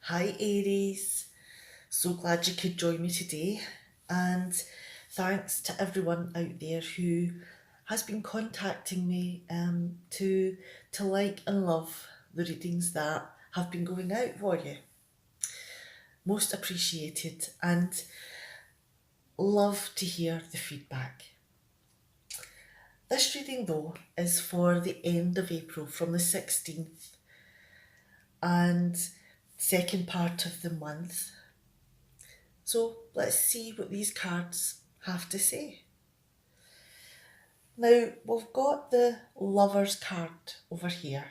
Hi Aries, so glad you could join me today, and thanks to everyone out there who has been contacting me to like and love the readings that have been going out for you. Most appreciated, and love to hear the feedback. This reading though is for the end of April from the 16th and second part of the month. So let's see what these cards have to say. Now we've got the Lovers card over here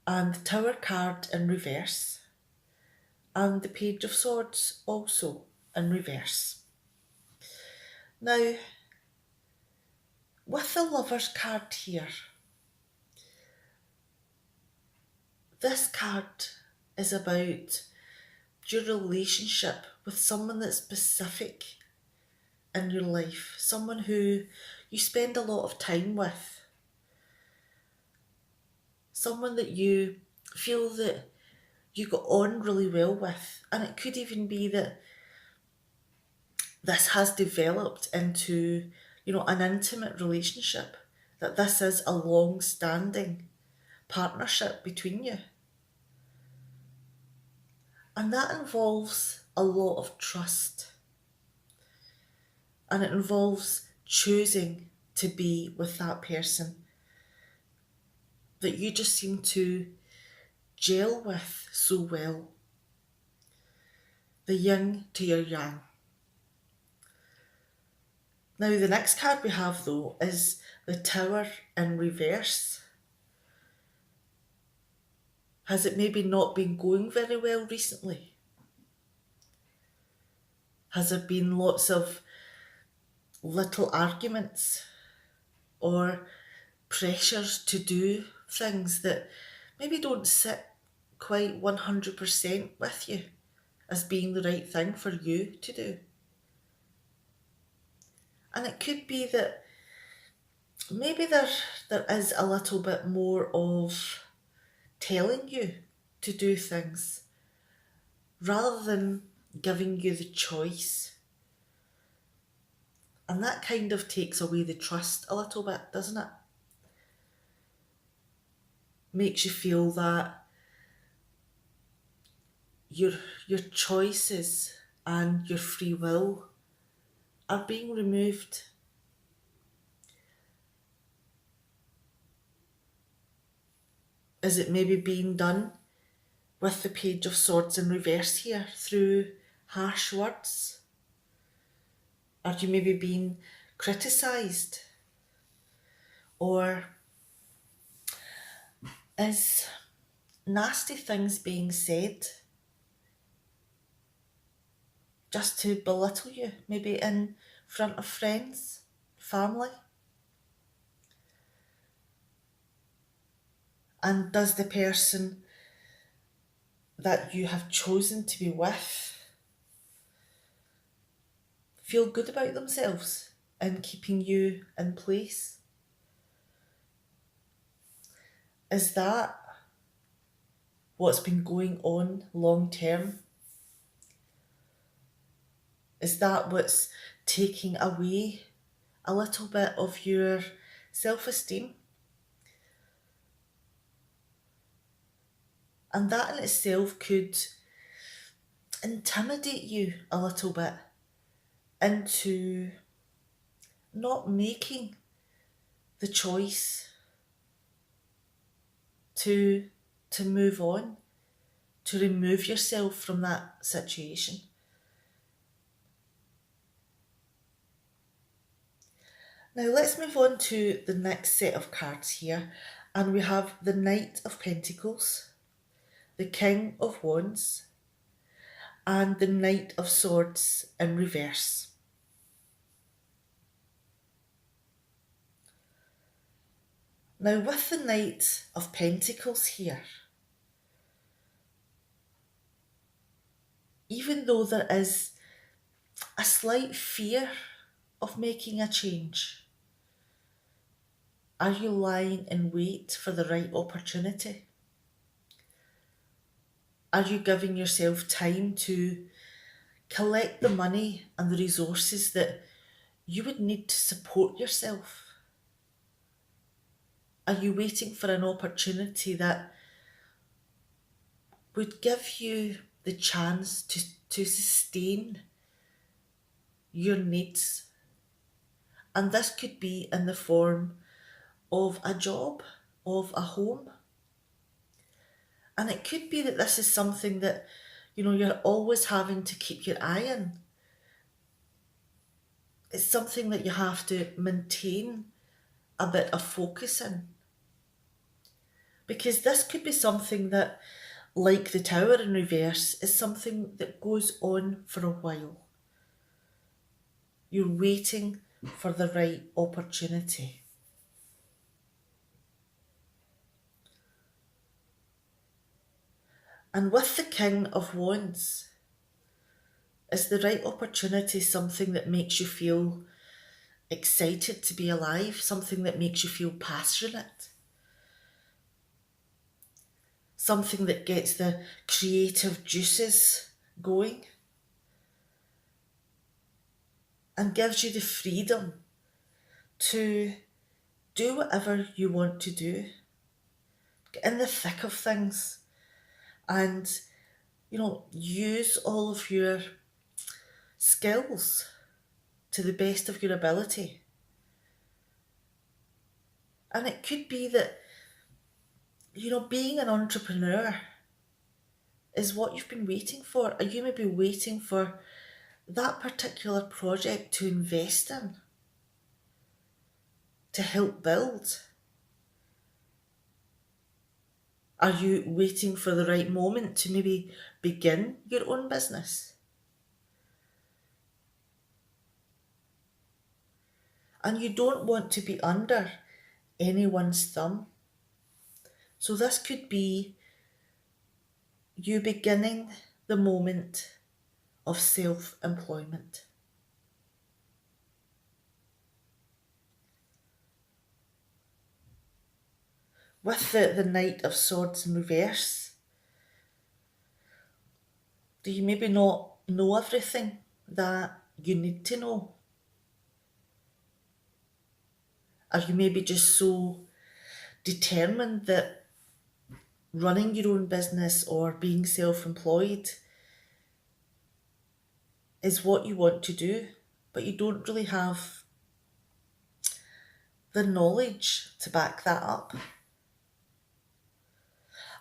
and the Tower card in reverse and the Page of Swords also in reverse. Now with the Lovers card here, this card is about your relationship with someone that's specific in your life, someone who you spend a lot of time with, someone that you feel that you got on really well with. And it could even be that this has developed into, an intimate relationship, that this is a long-standing partnership between you. And that involves a lot of trust. And it involves choosing to be with that person that you just seem to gel with so well. The yin to your yang. Now the next card we have though is the Tower in reverse. Has it maybe not been going very well recently? Has there been lots of little arguments or pressures to do things that maybe don't sit quite 100% with you as being the right thing for you to do? And it could be that maybe there is a little bit more of telling you to do things rather than giving you the choice. And that kind of takes away the trust a little bit, doesn't it? Makes you feel that your choices and your free will are being removed. Is it maybe being done with the Page of Swords in reverse here through harsh words? Are you maybe being criticised? Or is nasty things being said just to belittle you, maybe in front of friends, family? And does the person that you have chosen to be with feel good about themselves in keeping you in place? Is that what's been going on long term? Is that what's taking away a little bit of your self-esteem? And that in itself could intimidate you a little bit into not making the choice to move on, to remove yourself from that situation. Now let's move on to the next set of cards here, and we have the Knight of Pentacles, the King of Wands, and the Knight of Swords in reverse. Now, with the Knight of Pentacles here, even though there is a slight fear of making a change, are you lying in wait for the right opportunity? Are you giving yourself time to collect the money and the resources that you would need to support yourself? Are you waiting for an opportunity that would give you the chance to sustain your needs? And this could be in the form of a job, of a home. And it could be that this is something that, you're always having to keep your eye on. It's something that you have to maintain a bit of focus in. Because this could be something that, like the Tower in reverse, is something that goes on for a while. You're waiting for the right opportunity. And with the King of Wands, is the right opportunity something that makes you feel excited to be alive, something that makes you feel passionate, something that gets the creative juices going and gives you the freedom to do whatever you want to do, get in the thick of things and, use all of your skills to the best of your ability. And it could be that, being an entrepreneur is what you've been waiting for. Or you may be waiting for that particular project to invest in, to help build. Are you waiting for the right moment to maybe begin your own business? And you don't want to be under anyone's thumb. So this could be you beginning the moment of self-employment. With the Knight of Swords in reverse, do you maybe not know everything that you need to know? Are you maybe just so determined that running your own business or being self-employed is what you want to do, but you don't really have the knowledge to back that up?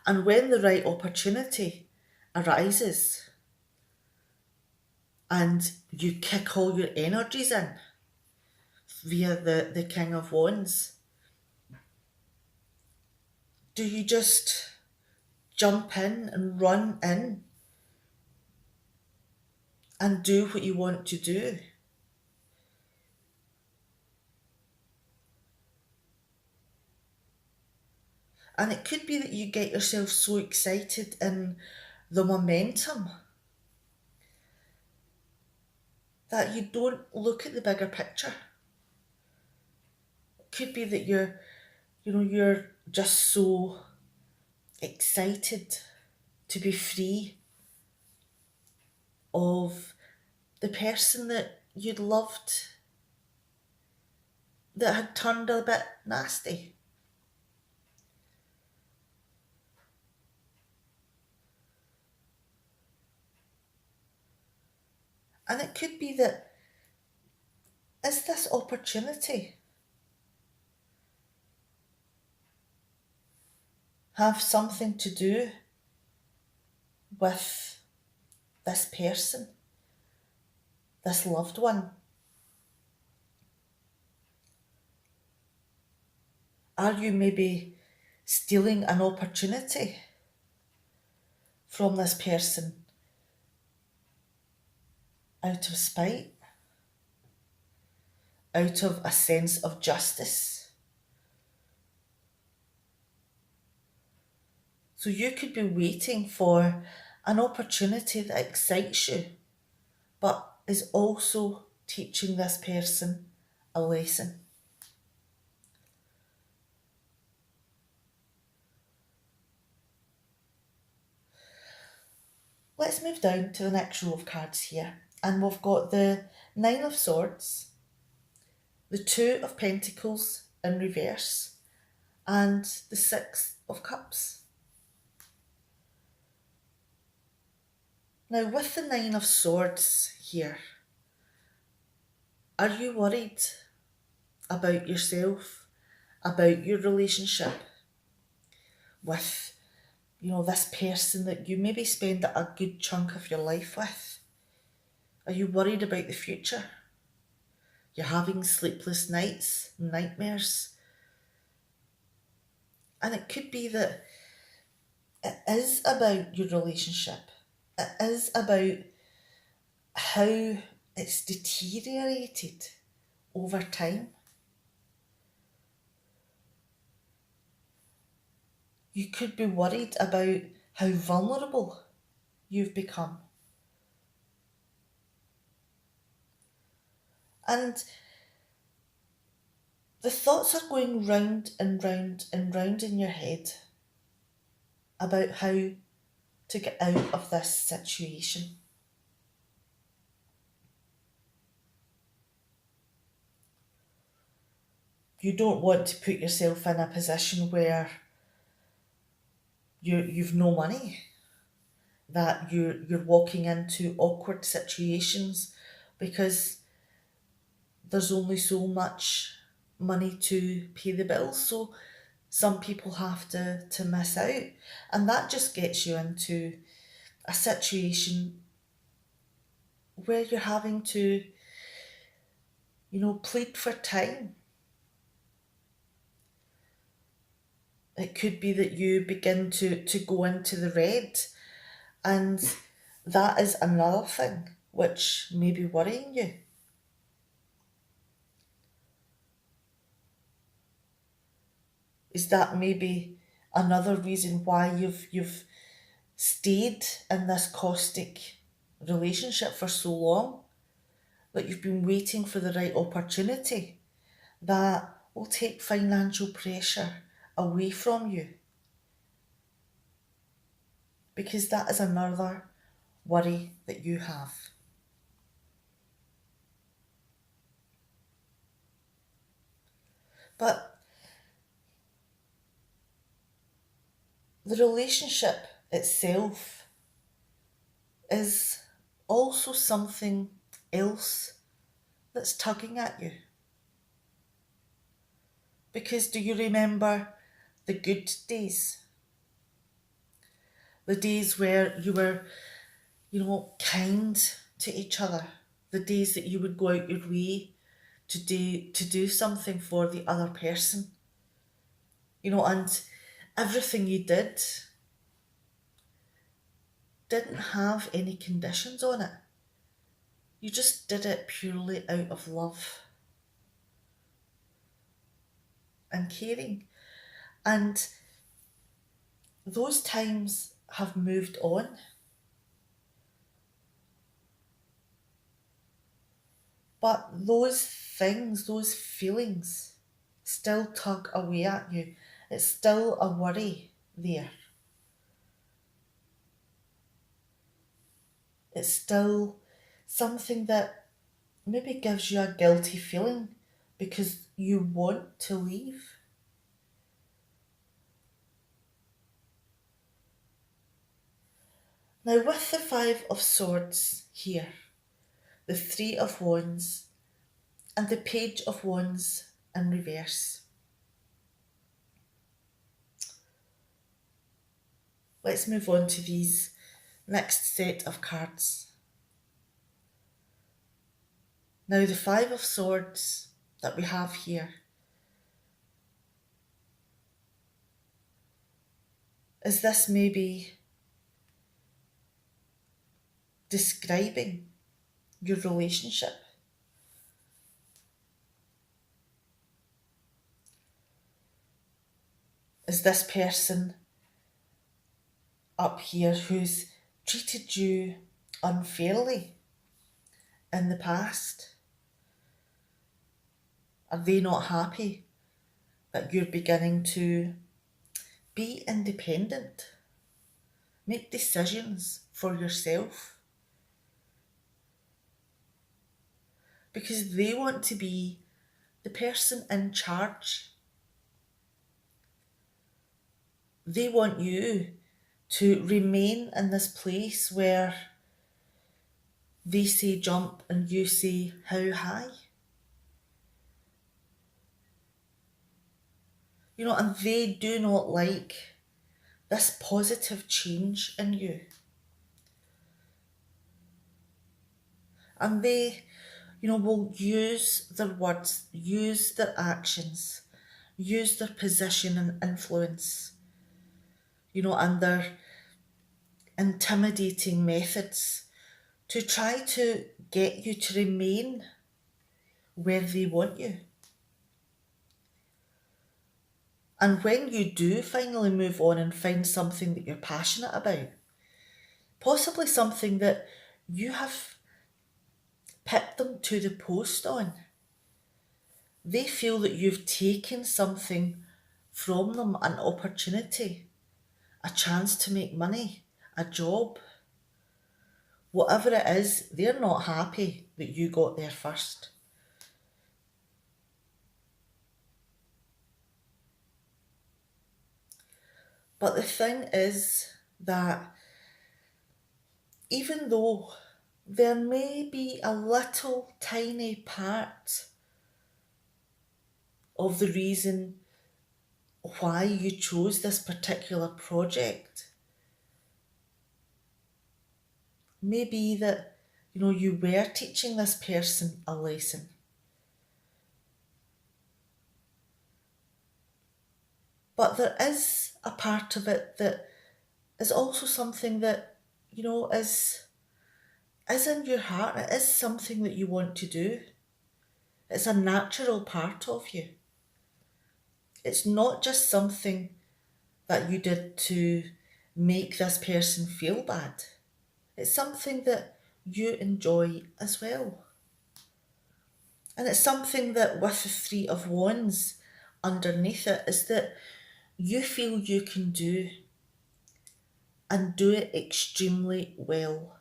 And when the right opportunity arises and you kick all your energies in via the King of Wands, do you just jump in and run in and do what you want to do? And it could be that you get yourself so excited in the momentum that you don't look at the bigger picture. It could be that you're just so excited to be free of the person that you'd loved that had turned a bit nasty. And it could be that, is this opportunity have something to do with this person, this loved one? Are you maybe stealing an opportunity from this person out of spite, out of a sense of justice? So you could be waiting for an opportunity that excites you, but is also teaching this person a lesson. Let's move down to the next row of cards here. And we've got the Nine of Swords, the Two of Pentacles in reverse, and the Six of Cups. Now, with the Nine of Swords here, are you worried about yourself, about your relationship with, this person that you maybe spend a good chunk of your life with? Are you worried about the future? You're having sleepless nights, nightmares. And it could be that it is about your relationship. It is about how it's deteriorated over time. You could be worried about how vulnerable you've become. And the thoughts are going round and round and round in your head about how to get out of this situation. You don't want to put yourself in a position where you've no money, that you're walking into awkward situations because there's only so much money to pay the bills. So some people have to miss out. And that just gets you into a situation where you're having to, plead for time. It could be that you begin to go into the red, and that is another thing which may be worrying you. Is that maybe another reason why you've stayed in this caustic relationship for so long? That you've been waiting for the right opportunity that will take financial pressure away from you. Because that is another worry that you have. But the relationship itself is also something else that's tugging at you. Because do you remember the good days? The days where you were, kind to each other. The days that you would go out your way to do something for the other person. And everything you didn't have any conditions on it. You just did it purely out of love and caring. And those times have moved on. But those things, those feelings, still tug away at you. It's still a worry there. It's still something that maybe gives you a guilty feeling because you want to leave. Now, with the Five of Swords here, the Three of Wands, and the Page of Wands in reverse, let's move on to these next set of cards. Now, the Five of Swords that we have here Is this maybe describing your relationship? Is this person up here who's treated you unfairly in the past? Are they not happy that you're beginning to be independent, make decisions for yourself? Because they want to be the person in charge. They want you to remain in this place where they say jump and you say how high. And they do not like this positive change in you. And they, will use their words, use their actions, use their position and influence, and their intimidating methods to try to get you to remain where they want you. And when you do finally move on and find something that you're passionate about, possibly something that you have pipped them to the post on, they feel that you've taken something from them, an opportunity, a chance to make money, a job. Whatever it is, they're not happy that you got there first. But the thing is that even though there may be a little tiny part of the reason why you chose this particular project, maybe that you were teaching this person a lesson. But there is a part of it that is also something that, is in your heart. It is something that you want to do. It's a natural part of you. It's not just something that you did to make this person feel bad. It's something that you enjoy as well. And it's something that with the Three of Wands underneath it is that you feel you can do and do it extremely well.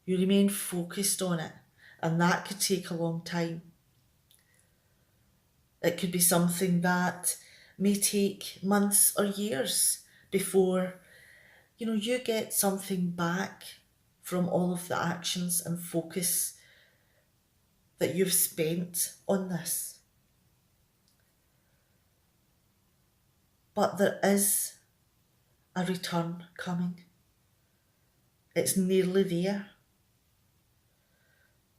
You remain focused on it, and that could take a long time. It could be something that may take months or years before, you get something back from all of the actions and focus that you've spent on this. But there is a return coming. It's nearly there.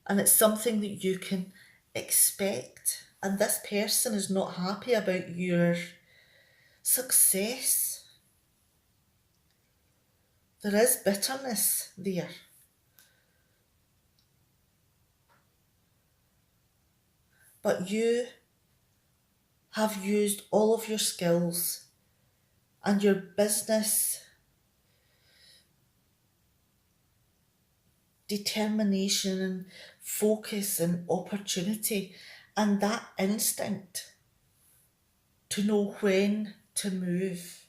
And it's something that you can expect. And this person is not happy about your success. There is bitterness there. But you have used all of your skills and your business determination and focus and opportunity and that instinct to know when to move.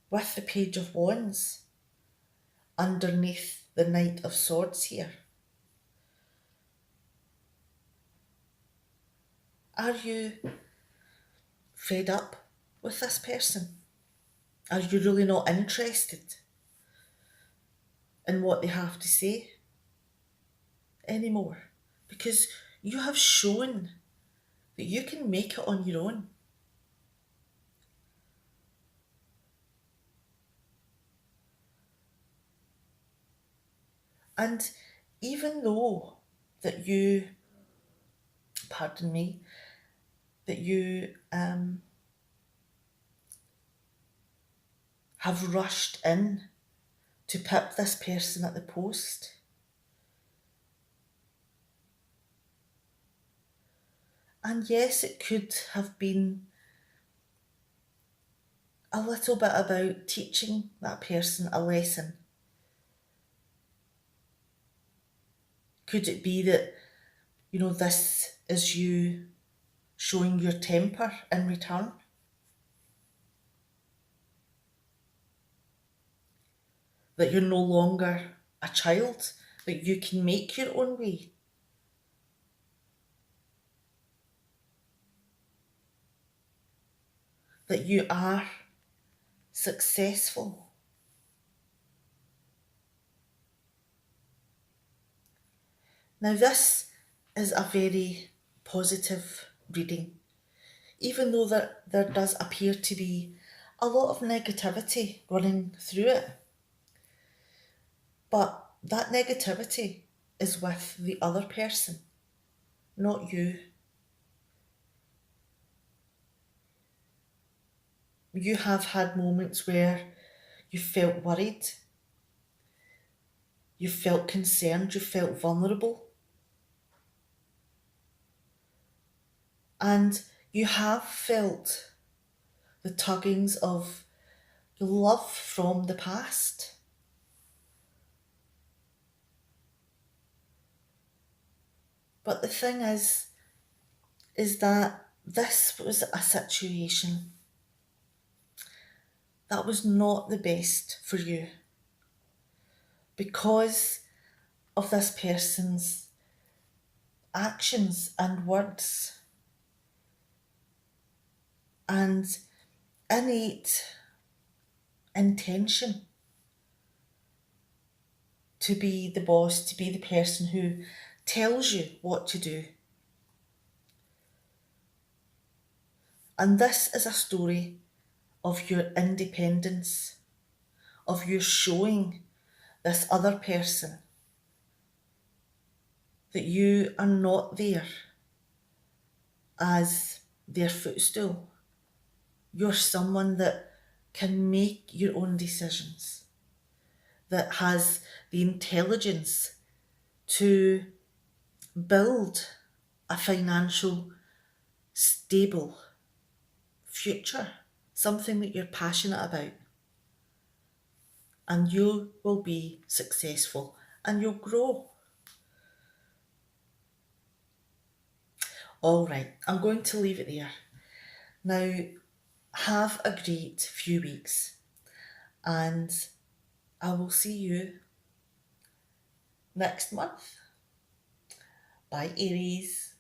With the Page of Wands underneath the Knight of Swords here. Are you fed up with this person? Are you really not interested in what they have to say anymore? Because you have shown that you can make it on your own. And even though that you, pardon me, that you have rushed in to pip this person at the post. And yes, it could have been a little bit about teaching that person a lesson. Could it be that, this is you showing your temper in return? That you're no longer a child, that you can make your own way? That you are successful? Now, this is a very positive reading, even though there does appear to be a lot of negativity running through it. But that negativity is with the other person, not you. You have had moments where you felt worried, you felt concerned, you felt vulnerable, and you have felt the tuggings of love from the past. But the thing is that this was a situation that was not the best for you because of this person's actions and words and innate intention to be the boss, to be the person who tells you what to do. And this is a story of your independence, of you showing this other person that you are not there as their footstool. You're someone that can make your own decisions, that has the intelligence to build a financial, stable future, something that you're passionate about. And you will be successful and you'll grow. All right, I'm going to leave it there. Now, have a great few weeks and I will see you next month. Bye, Aries.